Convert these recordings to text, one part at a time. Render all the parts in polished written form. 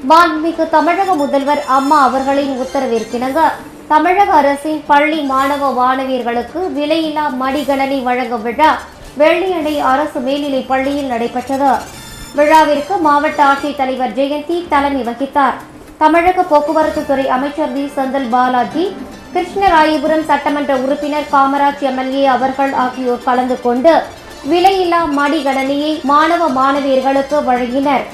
மாண்புமிகு தமிழக முதல்வர் அம்மா அவர்களின் உத்தரவிற்கிணங்க தமிழக அரசின் பள்ளி மாணவ மாணவியர்களுக்கு விலையில்லா மடிக்கணினி வழங்கும் விழா வெள்ளியணை அரசு மேல்நிலைப் பள்ளியில் நடைபெற்றது. விழாவிற்கு மாவட்ட ஆட்சித்தலைவர் ஜெயந்தி தலைமை வகித்தார். தமிழக போக்குவரத்து துறை அமைச்சர் வி செந்தில் பாலாஜி, கிருஷ்ணராயபுரம் சட்டமன்ற உறுப்பினர் காமராஜ் எம்எல்ஏ அவர்கள் ஆகியோர் கலந்து கொண்டு விலையில்லா மடிக்கணினியை மாணவ மாணவியர்களுக்கு வழங்கினர்.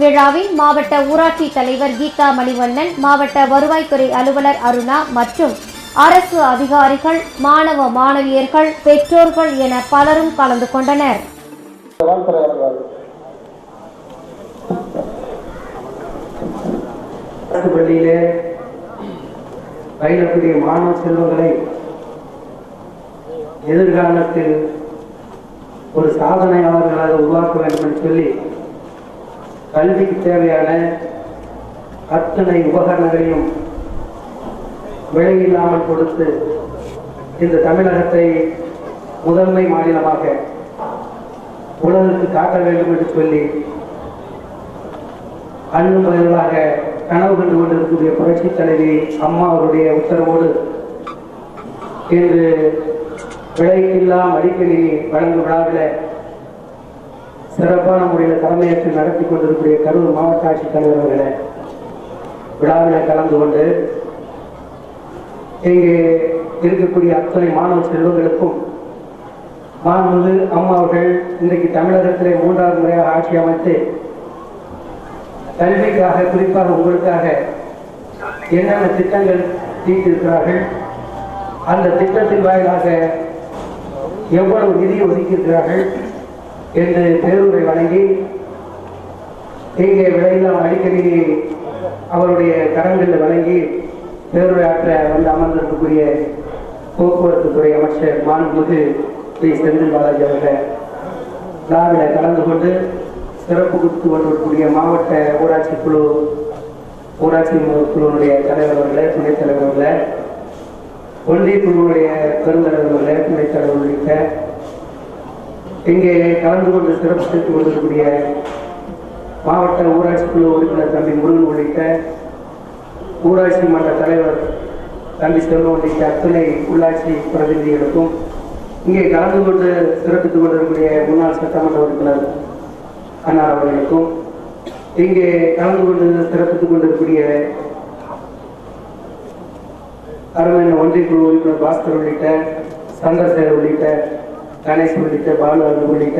விழாவில் மாவட்ட ஊராட்சி தலைவர் கீதா மணிவண்ணன், மாவட்ட வருவாய்த்துறை அலுவலர் அருணா மற்றும் அரசு அதிகாரிகள், மாணவ மாணவியர்கள், பெற்றோர்கள் என பலரும் கலந்து கொண்டனர். பள்ளியிலே பயிலக்கூடிய மாணவ செல்வங்களை எதிர்காலத்தில் ஒரு சாதனையாளர்களாக உருவாக்க வேண்டும் என்று சொல்லி கல்விக்கு தேவையான அத்தனை உபகரணங்களையும் விலையில்லாமல் கொடுத்து இந்த தமிழகத்தை முதன்மை மாநிலமாக உலகிற்கு காட்ட வேண்டும் என்று சொல்லி அண்ணும் வயலாக கனவு கண்டு கொண்டிருக்கக்கூடிய புரட்சி தலைவி அம்மா அவருடைய உத்தரவோடு இன்று விலையில்லா மடிக்கணினி வழங்கும் விழாவில் சிறப்பான முறையில் தலைமையேற்று நடத்தி கொண்டிருக்கிற கரூர் மாவட்ட ஆட்சித்தலைவர் அவர்களே, விழாவில் கலந்து கொண்டு இங்கே இருக்கக்கூடிய அத்தனை மாணவ செல்வங்களுக்கும் மாண்புமிகு அம்மா அவர்கள் இன்றைக்கு தமிழகத்திலே 3வது முறையாக ஆட்சி அமைத்து கல்விக்காக, குறிப்பாக உங்களுக்காக என்னென்ன திட்டங்கள் தீட்டிருக்கிறார்கள், அந்த திட்டத்தின் வாயிலாக எவ்வளவு நிதி ஒதுக்கியிருக்கிறார்கள் என்று பேருரை வழங்கி இங்கே விலையில்லா மடிக்கணினி அவருடைய கரங்களில் வழங்கி பேருரையாற்ற வந்து அமர்ந்திருக்கக்கூடிய போக்குவரத்து துறை அமைச்சர் மாண்புமிகு வி செந்தில் பாலாஜி அவர்கள் விழாவில் கலந்து கொண்டு சிறப்பு கொடுத்து கொண்டிருக்கக்கூடிய மாவட்ட ஊராட்சி குழுவினுடைய தலைவர் அவர்களே, துணைத் தலைவர் அவர்களே, ஒன்றிய குழுவுடைய பெருந்தலைவர் அவர்களே, துணைத் தலைவர் உள்ளிட்ட இங்கே கலந்து கொண்டு சிறப்பு சேர்த்து கொண்டிருக்கக்கூடிய மாவட்ட ஊராட்சி குழு உறுப்பினர் தம்பி முருகன் உள்ளிட்ட ஊராட்சி மன்ற தலைவர் தம்பி செல்வம் உள்ளிட்ட அத்தனை உள்ளாட்சி பிரதிநிதிகளுக்கும், இங்கே கலந்து கொண்டு சிறப்பித்துக் கொண்டிருக்கக்கூடிய முன்னாள் சட்டமன்ற உறுப்பினர் அண்ணா அவர்களுக்கும், இங்கே கலந்து கொண்டு சிறப்பித்துக் கொண்டிருக்கக்கூடிய அருமையான ஒன்றிய குழு உறுப்பினர் பாஸ்கர் உள்ளிட்ட, சந்திரசேகர் உள்ளிட்ட, கணேஷ் உள்ளிட்ட, பாலு உள்ளிட்ட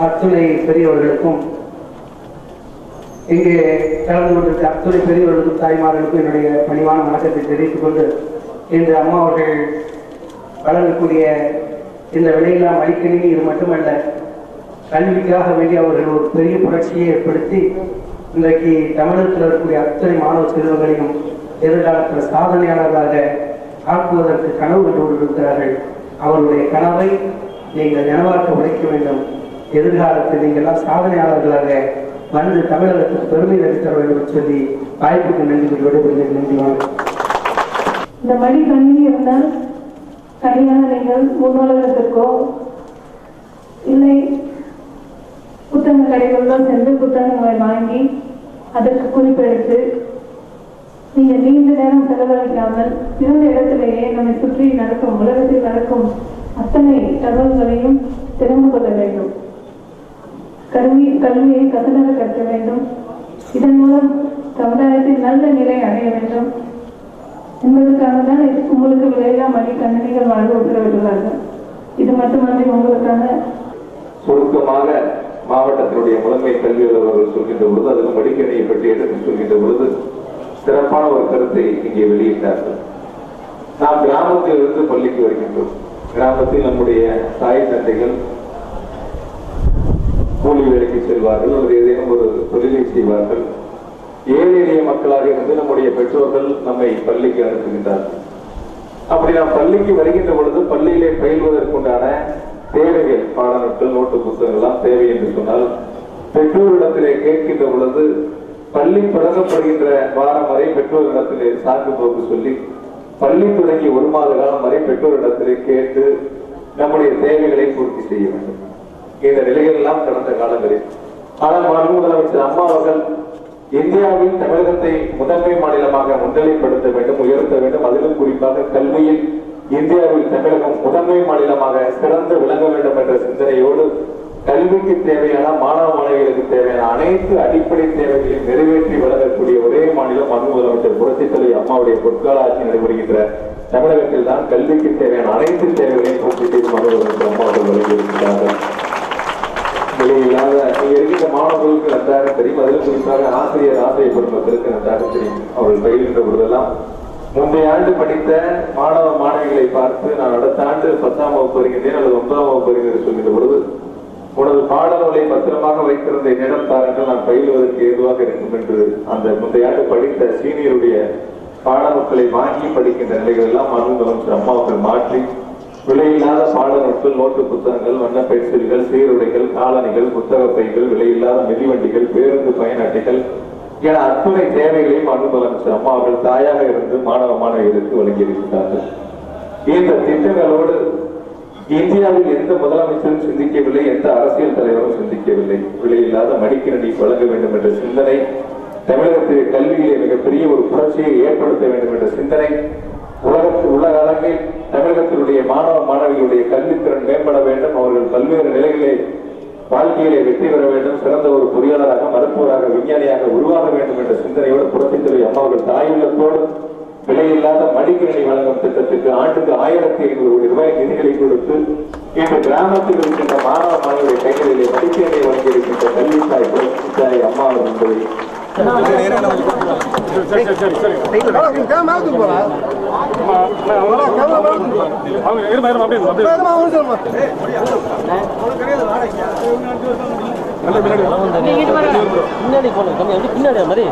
அத்துணை பெரியவர்களுக்கும், இங்கே கலந்து கொண்டிருக்க அத்துணை பெரியவர்களுக்கும் தாய்மார்களுக்கும் என்னுடைய பணிவான வணக்கத்தை தெரிவித்துக் கொண்டு, இன்று அம்மா அவர்கள் வழங்கக்கூடிய இந்த விலையில்லா மடிக்கணினி இது மட்டுமல்ல, கல்விக்காக வேண்டி அவர்கள் ஒரு பெரிய புரட்சியை ஏற்படுத்தி இன்றைக்கு தமிழகத்தில் இருக்கக்கூடிய அத்தனை மாணவ செல்வங்களையும் எதிர்காலத்தில் சாதனையாளர்களாக ஆக்குவதற்கு கனவு கண்டு கொண்டிருக்கிறார்கள். அவருடைய கனவை நீங்கள் நனவாக்க உழைக்க வேண்டும். எதிர்காலத்தில் நீங்கள் எல்லாம் சாதனையாளர்களாக வந்து தமிழகத்துக்கு பெருமை தர வேண்டும் என்று சொல்லி வாய்ப்புக்கு நன்றி விடைபெறுகிறேன். நன்றி. இந்த மடிக்கணினி இருந்தால் தனியாக நீங்கள் முன்னோலகத்திற்கோ இல்லை புத்தக கடைகளிலோ சென்று புத்தகங்களை வாங்கி அதற்கு குறிப்பெடுத்து நீங்கள் நீண்ட நேரம் செலவழிக்காமல் இருந்த இடத்திலேயே நம்மை சுற்றி நடக்கும், உலகத்தில் நடக்கும் அத்தனை தகவல்களையும் தெரிந்து கொள்ள வேண்டும். கல்வியை கசனர கற்க வேண்டும். இதன் மூலம் சமுதாயத்தில் நல்ல நிலை அடைய வேண்டும் என்பதற்காக தான் உங்களுக்கு விலையில்லா மடிக்கணினிகள் வழங்க உத்தரவிட்டுள்ளார்கள். இது மட்டுமன்றி உங்களுக்காக சுருக்கமாக மாவட்டத்தினுடைய முதன்மை கல்வி அலுவலர்கள் சொல்கின்ற பொழுது, அதுக்கு மடிக்கணியை பற்றி எடுத்து சொல்கின்ற பொழுது சிறப்பான ஒரு கருத்தை இங்கே வெளியிட்டார்கள். நாம் கிராமத்தில் இருந்து பள்ளிக்கு வருகின்றோம். கிராமத்தில் நம்முடைய தாய் தந்தைகள் கூலி வேலைக்கு செல்வார்கள் அல்லது ஏதேனும் ஒரு தொழிலை செய்வார்கள். ஏழை எளிய மக்களாக இருந்து நம்முடைய பெற்றோர்கள் நம்மை பள்ளிக்கு அனுப்புகின்றார்கள். அப்படி நாம் பள்ளிக்கு வருகின்ற பொழுது பள்ளியிலே பயில்வதற்குண்டான தேவைகள், பாடநூல்கள், நோட்டு புத்தகங்கள் எல்லாம் தேவை என்று சொன்னால் பெற்றோரிடத்திலே கேட்கின்ற பொழுது பள்ளி தொடங்கப்படுகின்ற வாரம் வரை பெற்றோரிடத்திலே சாக்கு போக்கு சொல்லி பள்ளி தொடங்கி 1 மாத காலம் வரை பெற்றோரிடத்திலே கேட்டு நம்முடைய தேவைகளை பூர்த்தி செய்ய வேண்டும். இந்த நிலைகள் எல்லாம் கடந்த காலங்களில் ஆனால் முதலமைச்சர் அம்மா அவர்கள் இந்தியாவில் தமிழகத்தை முதன்மை மாநிலமாக முன்னிலைப்படுத்த வேண்டும், உயர்த்த வேண்டும். அதிலும் குறிப்பாக கல்வியில் இந்தியாவில் தமிழகம் முதன்மை மாநிலமாக சிறந்து விளங்க வேண்டும் என்ற சிந்தனையோடு கல்விக்கு தேவையான மாணவ மாணவிகளுக்கு தேவையான அனைத்து அடிப்படை தேவைகளையும் நிறைவேற்றி வழங்கக்கூடிய ஒரே மாநிலம் மனு முதலமைச்சர் புரட்சித் தலைவி அம்மாவுடைய பொற்கால ஆட்சி நடைபெறுகின்ற தமிழகத்தில் தான் கல்விக்கு தேவையான அனைத்து தேவைகளையும் பூர்த்தி செய்து மனு முதலமைச்சர் அம்மா அவர்கள் வழங்கியிருக்கிறார்கள். இல்லாத இங்க இருக்கின்ற மாணவர்களுக்கு நன்றாக தெரியும். அதிலும் குறிப்பாக ஆசிரியர் பெருமக்களுக்கு நன்றாக தெரியும். அவர்கள் பயில்கின்ற பொழுதெல்லாம் முந்தைய ஆண்டு படித்த மாணவ மாணவிகளை பார்த்து நான் அடுத்த ஆண்டு 10ஆம் வகுப்பு வருகின்றேன் அல்லது 9ஆம் வகுப்பு வருகிறேன் சொல்கின்ற பொழுது உனது பாடநூலை பத்திரமாக வைத்திருந்த என்னிடம் தாருங்கள், நான் பயிலுவதற்கு ஏதுவாக இருக்கும் என்று அந்த முந்தைய ஆண்டு படித்த சீனியருடைய பாடநூல்களை வாங்கி படிக்கின்ற நிலைகள் எல்லாம் மனு முதலமைச்சர் அம்மா அவர்கள் மாற்றி விலையில்லாத பாடநூல்கள், நோட்டு புத்தகங்கள், வண்ண பென்சில்கள், சீருடைகள், காலணிகள், புத்தக பைகள், விலையில்லாத மிதிவண்டிகள், பேருந்து பயன் அட்டைகள் என அத்துணை தேவைகளையும் மனு முதலமைச்சர் அம்மா அவர்கள் தாயாக இருந்து மாணவ மாணவிகளுக்கு வழங்கியிருக்கிறார்கள். இந்த திட்டங்களோடு இந்தியாவில் எந்த முதலமைச்சரும் சிந்திக்கவில்லை, எந்த அரசியல் தலைவரும் சிந்திக்கவில்லை. விலையில்லாத மடிக்கணினி வழங்க வேண்டும் என்ற சிந்தனை, தமிழகத்தில் கல்வியிலே மிகப்பெரிய ஒரு புரட்சியை ஏற்படுத்த வேண்டும் என்ற சிந்தனை, உலக அளவில் தமிழகத்தினுடைய மாணவ மாணவிகளுடைய கல்வித்திறன் மேம்பட வேண்டும், அவர்கள் பல்வேறு நிலைகளிலே வாழ்க்கையிலே வெற்றி பெற வேண்டும், சிறந்த ஒரு பொறியாளராக, மருத்துவராக, விஞ்ஞானியாக உருவாக வேண்டும் என்ற சிந்தனையோடு புரட்சித் தலைவி அம்மா அவர்கள் தாயுள்ளத்தோடு விலையில்லாத மடிக்கணினி வழங்கும் திட்டத்துக்கு ஆண்டுக்கு 1500 கோடி ரூபாய் நிதிகளை கொடுத்து இன்று கிராமத்தில் இருக்கின்ற மாணவ மாணவருடைய கைகளிலே மடிக்கணியை வழங்கி இருக்கின்ற கல்வித்தாய் புரட்சித்தாய் அம்மா என்பதை பின்னாடி போன பின்னாடி மாதிரி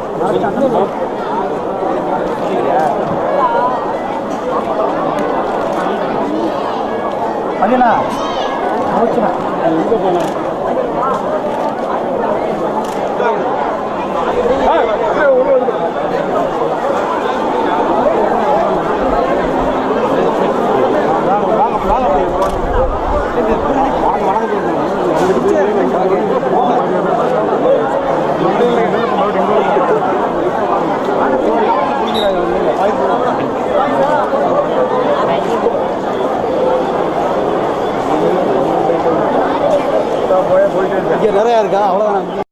நிறைய இருக்கா அவ்வளவுதான்.